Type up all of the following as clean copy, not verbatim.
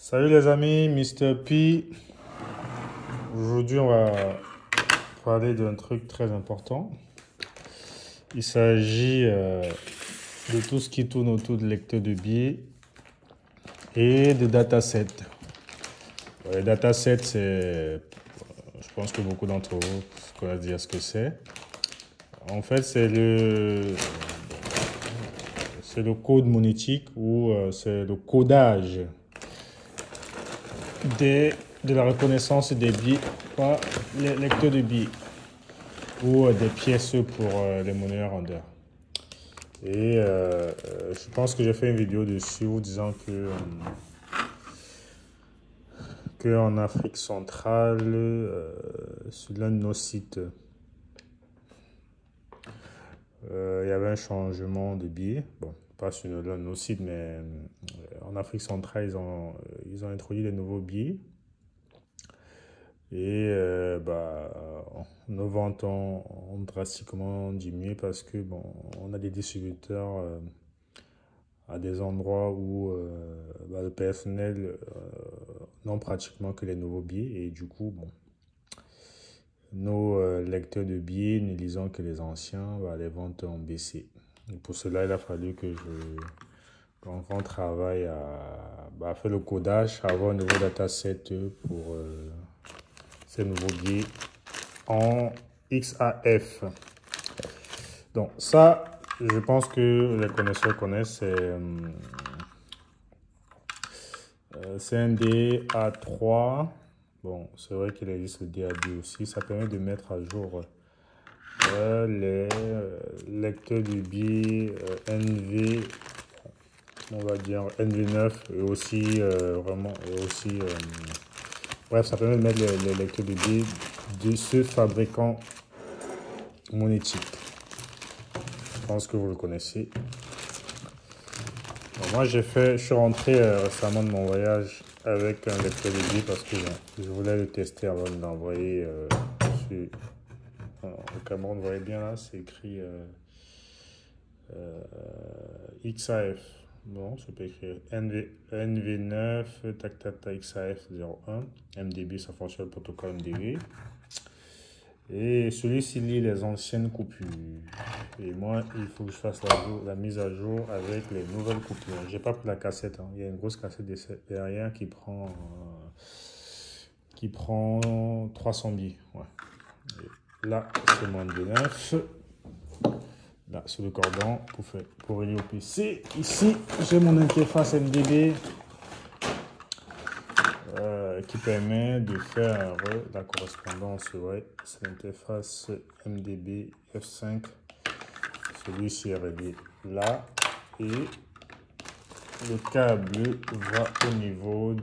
Salut les amis, Mr. P. Aujourd'hui, on va parler d'un truc très important. Il s'agit de tout ce qui tourne autour de lecteur de billets et de datasets. Les datasets, je pense que beaucoup d'entre vous connaissent déjà ce que c'est. En fait, c'est le code monétique ou c'est le codage de la reconnaissance des billets par les lecteurs de billets ou des pièces pour les monnaies vendeurs. Et je pense que j'ai fait une vidéo dessus vous disant que en Afrique centrale, sur l'un de nos sites, il y avait un changement de billets. Bon, pas sur l'un de nos sites, mais en Afrique centrale, ils ont introduit des nouveaux billets. Et nos ventes ont drastiquement diminué parce que bon, on a des distributeurs à des endroits où le personnel n'ont pratiquement que les nouveaux billets et du coup, bon, nos lecteurs de billets ne lisant que les anciens, les ventes ont baissé. Et pour cela, il a fallu qu'on travaille à faire le codage, avoir un nouveau dataset pour ces nouveaux billets en XAF. Donc ça, je pense que les connaisseurs connaissent. C'est un DA3. Bon, c'est vrai qu'il existe le DA2 aussi. Ça permet de mettre à jour les lecteurs du billet NV, on va dire NV9 et aussi bref, ça permet de mettre les lecteurs de billets de ce fabricant monétique. Je pense que vous le connaissez. Bon, moi, je suis rentré récemment de mon voyage avec un lecteur de billets parce que je voulais le tester avant de l'envoyer sur. Au Cameroun, vous voyez bien là, c'est écrit XAF. Bon, ça peut écrire NV9, tac tac tac, XAF 01. MDB, ça fonctionne le protocole MDB. Et celui-ci lit les anciennes coupures. Et moi, il faut que je fasse la mise à jour avec les nouvelles coupures. J'ai pas pris la cassette. Il y a une grosse cassette derrière qui prend 300 billets. Ouais. Là, c'est mon NV9. Là, sur le cordon pour relier au PC. Ici, j'ai mon interface MDB qui permet de faire la correspondance. Ouais, c'est l'interface MDB F5. Celui-ci est relié là. Et le câble va au niveau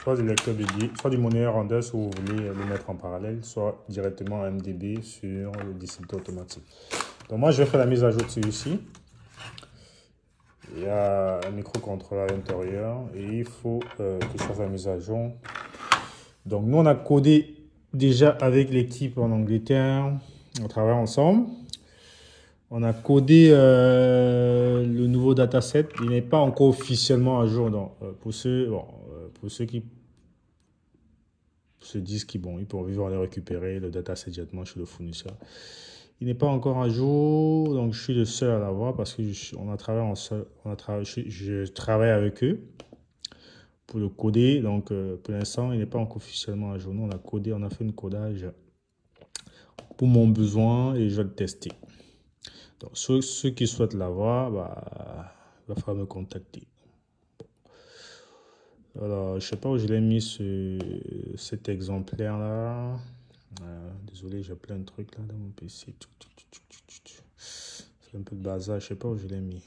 soit du lecteur de billets, soit du monnayeur vendeur si vous voulez le mettre en parallèle, soit directement en MDB sur le distributeur automatique. Donc moi, je vais faire la mise à jour de celui-ci. Il y a un microcontrôleur à l'intérieur et il faut que je fasse la mise à jour. Donc nous, on a codé déjà avec l'équipe en Angleterre. On travaille ensemble. On a codé le nouveau dataset. Il n'est pas encore officiellement à jour. Donc, pour ceux qui se disent qu'ils pourront vivre aller récupérer le dataset directement chez le fournisseur. Il n'est pas encore à jour, donc je suis le seul à l'avoir parce que je travaille avec eux pour le coder. Donc pour l'instant, il n'est pas encore officiellement à jour. Nous, on a fait un codage pour mon besoin et je vais le tester. Donc ceux qui souhaitent l'avoir, il va falloir me contacter. Alors, je ne sais pas où je l'ai mis cet exemplaire-là. Désolé, j'ai plein de trucs là dans mon PC. C'est un peu de bazar, je sais pas où je l'ai mis.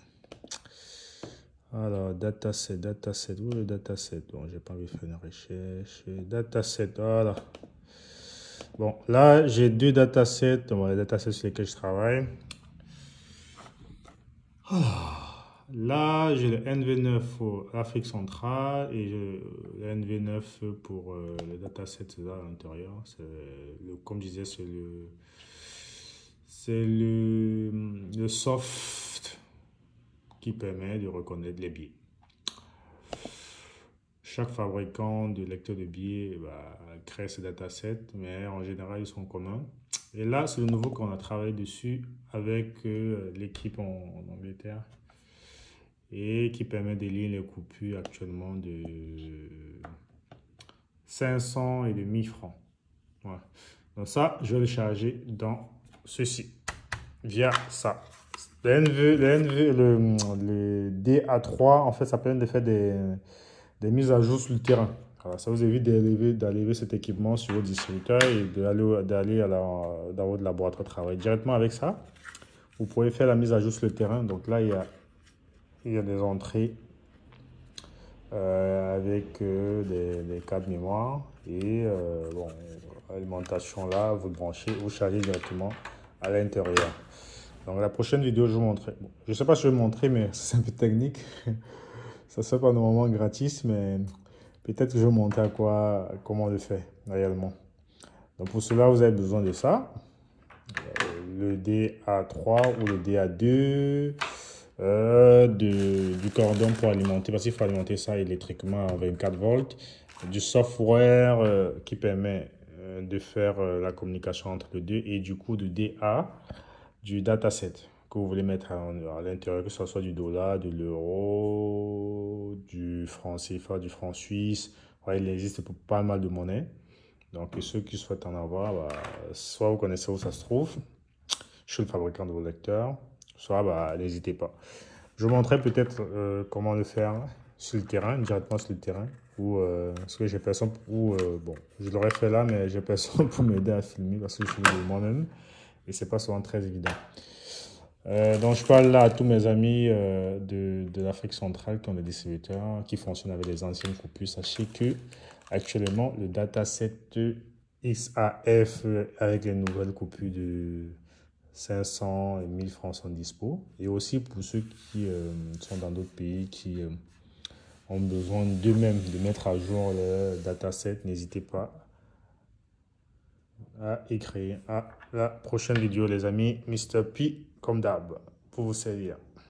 Alors, dataset, où est le dataset? Bon, j'ai pas envie de faire une recherche. Dataset, voilà. Bon, là, j'ai deux datasets, les datasets sur lesquels je travaille. Là, j'ai le NV9 pour l'Afrique centrale et le NV9 pour le dataset là à l'intérieur. Comme je disais, c'est le soft qui permet de reconnaître les billets. chaque fabricant de lecteur de billets crée ses datasets, mais en général, ils sont communs. Et là, c'est le nouveau qu'on a travaillé dessus avec l'équipe en Angleterre et qui permet de lire les coupures actuellement de 500 et de 1000 francs. Voilà. Donc ça, je vais le charger dans ceci, via ça. Le DA3, en fait, ça permet de faire des mises à jour sur le terrain. Voilà, ça vous évite d'enlever cet équipement sur votre distributeur et d'aller dans votre laboratoire travailler directement avec ça. Vous pouvez faire la mise à jour sur le terrain. Donc là, il y a des entrées avec des cartes mémoire et bon, alimentation là, vous branchez, vous chargez directement à l'intérieur. Donc la prochaine vidéo, je vais vous montrer. Bon, je ne sais pas si je vais vous montrer, mais c'est un peu technique. Ça ne se fait pas normalement gratis, mais peut-être que je vais vous montrer comment on le fait réellement. Donc pour cela, vous avez besoin de ça. Le DA3 ou le DA2. Du cordon pour alimenter, parce qu'il faut alimenter ça électriquement à 24 volts. Du software qui permet de faire la communication entre les deux. Et du coup, du DA, du dataset que vous voulez mettre à l'intérieur, que ce soit du dollar, de l'euro, du franc CFA, du franc suisse. Ouais, il existe pour pas mal de monnaies. Donc, ceux qui souhaitent en avoir, soit vous connaissez où ça se trouve. Je suis le fabricant de vos lecteurs. Soit, n'hésitez pas. Je vous montrerai peut-être comment le faire sur le terrain, directement sur le terrain. Ou parce que j'ai personne bon, je l'aurais fait là, mais j'ai personne pour m'aider à filmer parce que je filme de moi-même. Et c'est pas souvent très évident. Donc je parle là à tous mes amis de l'Afrique centrale qui ont des distributeurs, qui fonctionnent avec les anciennes coupures. Sachez que actuellement le dataset XAF avec les nouvelles coupures de 500 et 1000 francs sont dispo. Et aussi pour ceux qui sont dans d'autres pays qui ont besoin d'eux-mêmes de mettre à jour le dataset, n'hésitez pas à écrire. À la prochaine vidéo les amis, Mr. P comme d'hab pour vous servir.